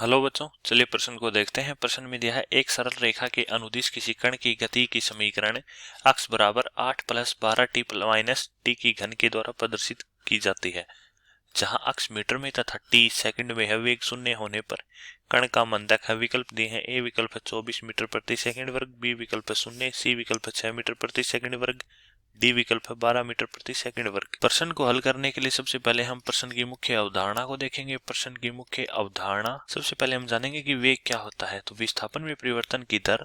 Hello बच्चों, चलिए प्रश्न को देखते हैं। प्रश्न में दिया है एक सरल रेखा के अनुदिश किसी कण की गति की समीकरण अक्ष बराबर 8 प्लस 12 टी माइनस टी की घन के द्वारा प्रदर्शित की जाती है, जहां अक्ष मीटर में तथा टी सेकंड में है। वेग शून्य होने पर कण का मंदक है। विकल्प दिए हैं। ए विकल्प है 24 मीटर प्रति सेकंड वर्ग, बी विकल्प है 0, सी विकल्प है 6 मीटर प्रति सेकंड वर्ग, डी विकल्प है 12 मीटर प्रति सेकंड वर्ग। प्रश्न को हल करने के लिए सबसे पहले हम प्रश्न की मुख्य अवधारणा को देखेंगे। प्रश्न की मुख्य अवधारणा सबसे पहले हम जानेंगे कि वेग क्या होता है। तो विस्थापन में परिवर्तन की दर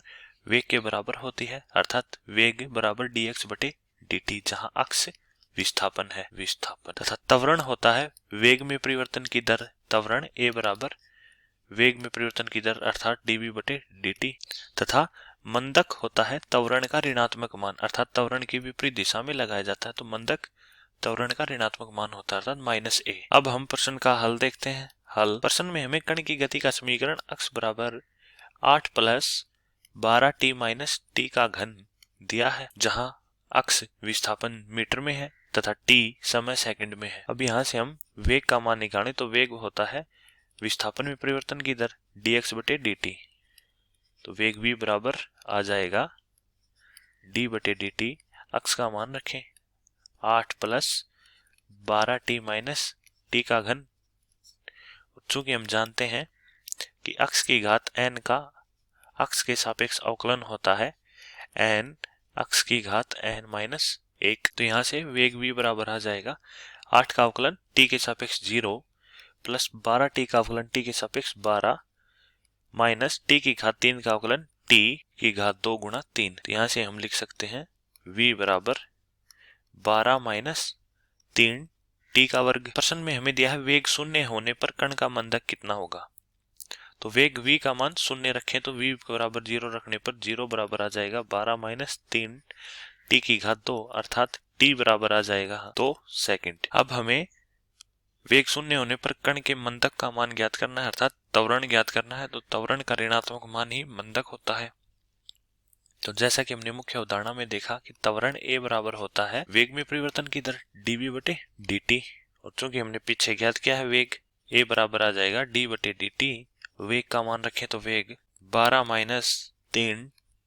वेग के बराबर होती है, अर्थात वेग बराबर dx बटे dt, जहां अक्ष विस्थापन है, विस्थापन। तथा त्वरण होता है वेग में परिवर्तन की दर, त्वरण a बराबर वेग में परिवर्तन की दर अर्थात dv बटे dt। तथा मंदक होता है त्वरण का ऋणात्मक मान, अर्थात त्वरण की विपरीत दिशा में लगाया जाता है, तो मंदक त्वरण का ऋणात्मक मान होता है, अर्थात -a। अब हम प्रश्न का हल देखते हैं। हल प्रश्न में हमें कण की गति का समीकरण अक्ष बराबर 8 प्लस 12 टी माइनस टी का घन दिया है, जहां अक्ष विस्थापन मीटर में है तथा टी समय सेकंड में है। अब यहाँ से हम वेग का मान निकालें तो वेग होता है विस्थापन में परिवर्तन की दर dx बटे dt, तो वेग v बराबर आ जाएगा d बटे dt। अक्ष का मान रखें 8 प्लस 12 टी माइनस टी का घन। चूंकि हम जानते हैं कि अक्ष की घात n का अक्ष के सापेक्ष अवकलन होता है, n अक्ष की घात n माइनस 1, तो यहाँ से वेग v बराबर आ जाएगा 8 का अवकलन t के सापेक्ष 0 प्लस 12 टी का अवकलन t के सापेक्ष 12 माइनस टी की घात 3 का अवकलन t की घात 2 गुणा 3। तो यहाँ से हम लिख सकते हैं v बराबर 12 माइनस 3 टी का वर्ग। प्रश्न में हमें दिया है वेग शून्य होने पर कण का मंदक कितना होगा। तो वेग v का मान शून्य रखें तो v बराबर 0 रखने पर 0 बराबर आ जाएगा 12 माइनस 3 टी की घात 2, अर्थात t बराबर आ जाएगा 2 सेकंड। अब हमें वेग शून्य होने पर कण के मंदक का मान ज्ञात करना है, अर्थात त्वरण ज्ञात करना है, तो त्वरण का ऋणात्मक मान ही मंदक होता है। तो जैसा कि हमने मुख्य उदाहरण में देखा कि त्वरण a बराबर होता है वेग में परिवर्तन की दर dv बटे dt, और चूंकि हमने पीछे ज्ञात किया है वेग a बराबर आ जाएगा d बटे dt। वेग का मान रखें तो वेग 12 माइनस 3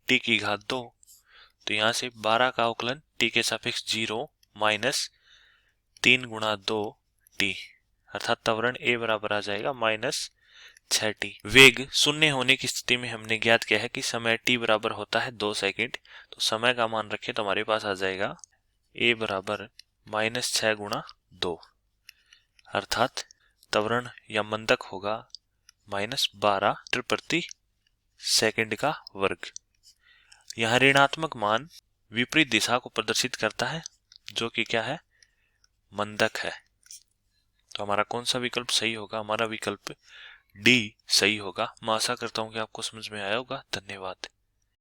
t की घात 2, तो यहाँ से 12 का अवकलन t के सापेक्ष 0 माइनस 3 गुणा 2 t, अर्थात त्वरण a बराबर आ जाएगा -6t। वेग शून्य होने की स्थिति में हमने ज्ञात किया है कि समय t बराबर होता है 2 सेकंड, तो समय का मान रखें तो हमारे पास आ जाएगा a बराबर -6 गुणा 2, अर्थात त्वरण या मंदक होगा -12 मीटर प्रति सेकंड का वर्ग। यहाँ ऋणात्मक मान विपरीत दिशा को प्रदर्शित करता है, जो कि क्या है, मंदक है। तो हमारा कौन सा विकल्प सही होगा? हमारा विकल्प डी सही होगा। मैं आशा करता हूँ कि आपको समझ में आया होगा। धन्यवाद।